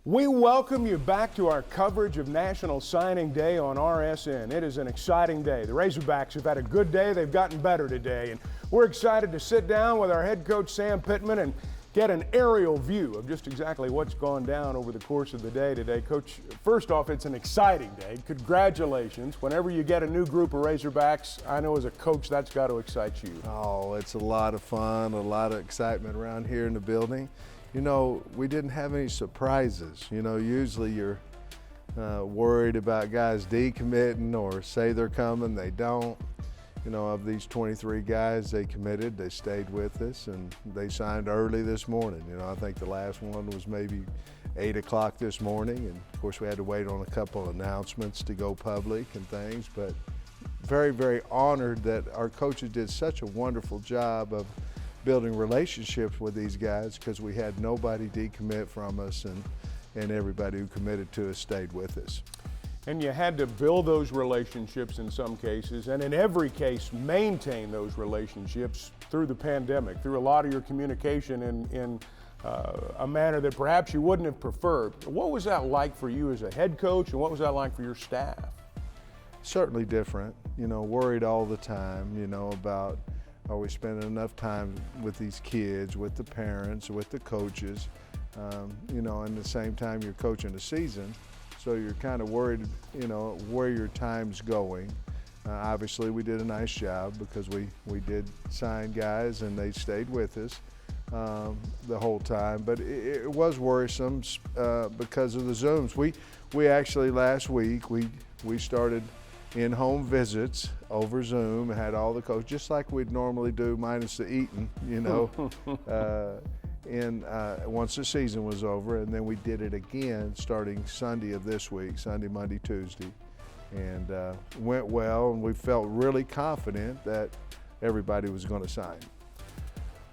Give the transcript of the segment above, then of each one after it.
We welcome you back to our coverage of National Signing Day on RSN. It is an exciting day. The Razorbacks have had a good day. They've gotten better today. And we're excited to sit down with our head coach, Sam Pittman, and get an aerial view of just exactly what's gone down over the course of the day today. Coach, first off, it's an exciting day. Congratulations. Whenever you get a new group of Razorbacks, I know as a coach that's got to excite you. Oh, it's a lot of fun, a lot of excitement around here in the building. You know, we didn't have any surprises. You know, usually you're worried about guys decommitting or say they're coming, they don't. You know, of these 23 guys, they committed, they stayed with us, and they signed early this morning. You know, I think the last one was maybe 8 o'clock this morning, and of course we had to wait on a couple of announcements to go public and things, but very, very honored that our coaches did such a wonderful job of building relationships with these guys, because we had nobody decommit from us, and everybody who committed to us stayed with us. And you had to build those relationships in some cases, and in every case maintain those relationships through the pandemic, through a lot of your communication in a manner that perhaps you wouldn't have preferred. What was that like for you as a head coach, and what was that like for your staff? Certainly different, you know, worried all the time, you know, about are we spending enough time with these kids, with the parents, with the coaches, you know, and at the same time you're coaching the season. So you're kind of worried, you know, where your time's going. Obviously, we did a nice job because we did sign guys and they stayed with us the whole time. But it was worrisome because of the Zooms. We actually last week we started in-home visits over Zoom, had all the coaches just like we'd normally do, minus the eating, you know. Once the season was over, and then we did it again starting Sunday of this week, Sunday, Monday, Tuesday, and went well, and we felt really confident that everybody was going to sign.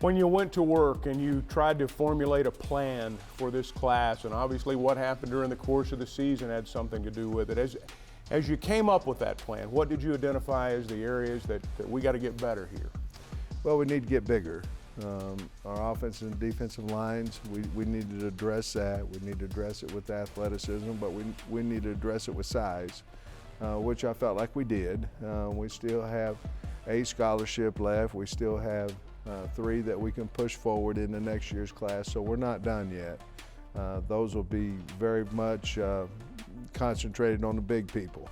When you went to work and you tried to formulate a plan for this class, and obviously what happened during the course of the season had something to do with it, as you came up with that plan, what did you identify as the areas that we got to get better here? Well, we need to get bigger. Our offensive and defensive lines, we need to address that. We need to address it with athleticism, but we need to address it with size, which I felt like we did. We still have a scholarship left. We still have 3 that we can push forward in the next year's class, so we're not done yet. Those will be very much concentrated on the big people.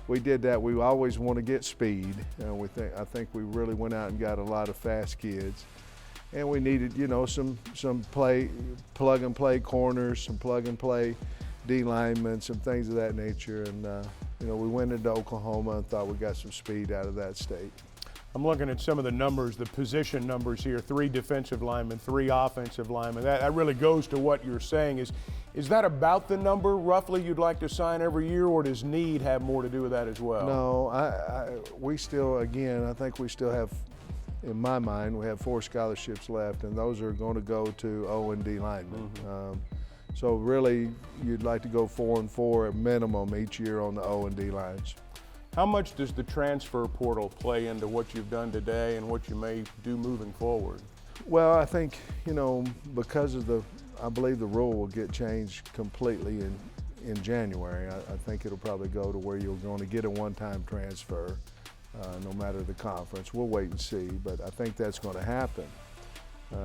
We did that. We always want to get speed. I think we really went out and got a lot of fast kids, and we needed, you know, some plug and play corners, some plug and play D linemen, some things of that nature. And you know, we went into Oklahoma and thought we got some speed out of that state. I'm looking at some of the numbers, the position numbers here: 3 defensive linemen, 3 offensive linemen. That really goes to what you're saying. Is that about the number roughly you'd like to sign every year, or does need have more to do with that as well? No, we still, again, I think we still have, in my mind, we have 4 scholarships left, and those are going to go to O and D linemen. Mm-hmm. So really, you'd like to go 4 and 4 at minimum each year on the O and D lines. How much does the transfer portal play into what you've done today and what you may do moving forward? Well, I think, you know, because of I believe the rule will get changed completely in January. I think it'll probably go to where you're going to get a one-time transfer, no matter the conference. We'll wait and see, but I think that's going to happen.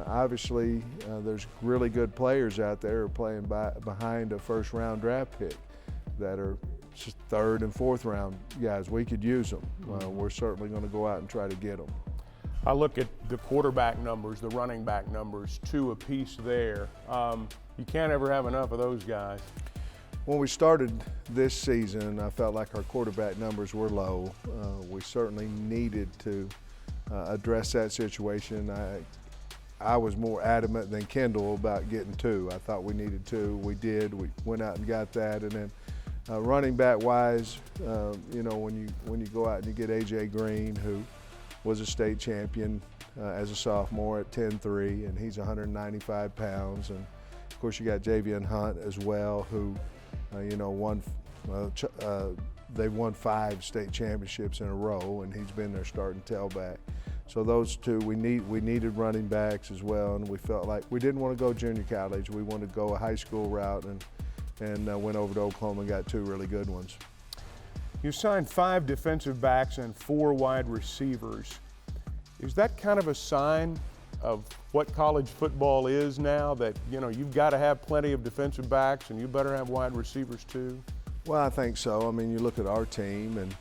Obviously, there's really good players out there who are playing behind a first-round draft pick that are 3rd and 4th round guys. We could use them. We're certainly going to go out and try to get them. I look at the quarterback numbers, the running back numbers, 2 apiece there. You can't ever have enough of those guys. When we started this season, I felt like our quarterback numbers were low. We certainly needed to address that situation. I was more adamant than Kendall about getting 2. I thought we needed 2. We did. We went out and got that, and then running back wise, you know, when you go out and you get A.J. Green, who was a state champion as a sophomore at 10'3", and he's 195 pounds. And of course you got Javian Hunt as well, who, you know, they've won 5 state championships in a row, and he's been their starting tailback. So those two, we needed running backs as well, and we felt like we didn't want to go junior college. We wanted to go a high school route, and went over to Oklahoma and got 2 really good ones. You signed 5 defensive backs and 4 wide receivers. Is that kind of a sign of what college football is now, that you've got to have plenty of defensive backs and you better have wide receivers too? Well, I think so. I mean, you look at our team, and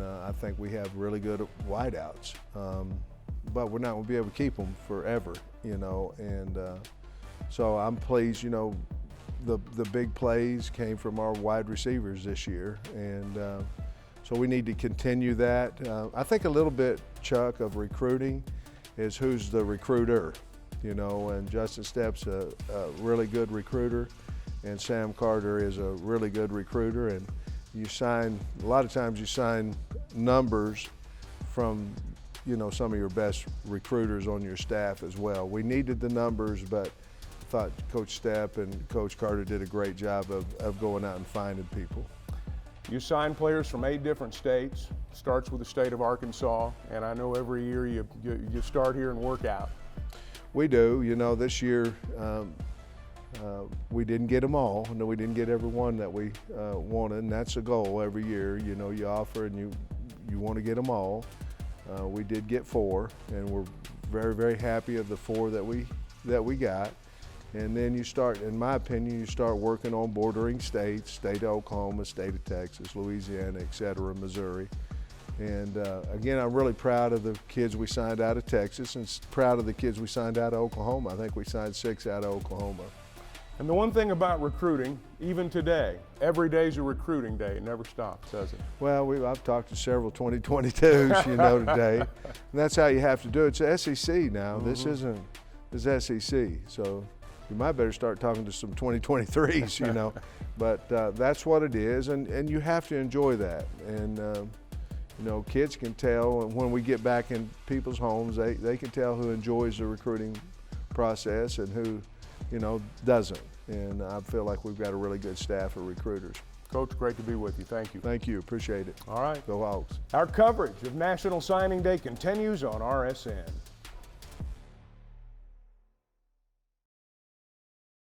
I think we have really good wideouts, but we're not going to be able to keep them forever, and so I'm pleased. The big plays came from our wide receivers this year, and so we need to continue that. I think a little bit, Chuck, of recruiting is who's the recruiter, and Justin Stepp's a really good recruiter, and Sam Carter is a really good recruiter, and a lot of times you sign numbers from, some of your best recruiters on your staff as well. We needed the numbers, but I thought Coach Stepp and Coach Carter did a great job of going out and finding people. You sign players from 8 different states. Starts with the state of Arkansas, and I know every year you start here and work out. We do. This year we didn't get them all. No, we didn't get every one that we wanted, and that's a goal every year. You offer and you want to get them all. We did get 4, and we're very, very happy of the 4 that we got. And then you start, in my opinion, you start working on bordering states, state of Oklahoma, state of Texas, Louisiana, et cetera, Missouri. And again, I'm really proud of the kids we signed out of Texas, and proud of the kids we signed out of Oklahoma. I think we signed 6 out of Oklahoma. And the one thing about recruiting, even today, every day's a recruiting day. It never stops, does it? Well, I've talked to several 2022s, today. And that's how you have to do it. It's SEC now. Mm-hmm. This is SEC. So you might better start talking to some 2023s, But that's what it is, and you have to enjoy that. And, kids can tell when we get back in people's homes, they can tell who enjoys the recruiting process and who, doesn't. And I feel like we've got a really good staff of recruiters. Coach, great to be with you. Thank you. Thank you. Appreciate it. All right. Go Hawks. Our coverage of National Signing Day continues on RSN.